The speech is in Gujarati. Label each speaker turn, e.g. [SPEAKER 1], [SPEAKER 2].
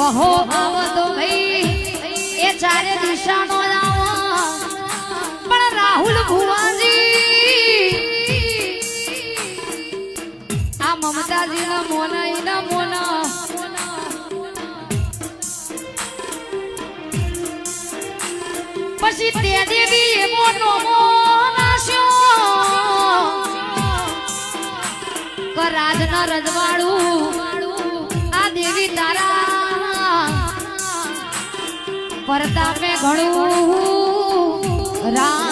[SPEAKER 1] કહો આવો તો ભાઈ એ ચારે દિશાનો આવો પણ રાહુલ ભુવાજી આ મમતાજીના મોના મોના પછી તે દેવી એ મોનો મોનાશ્યો કરાજના રજવાડું આ દેવી તારા પરતાપે ઘણું રા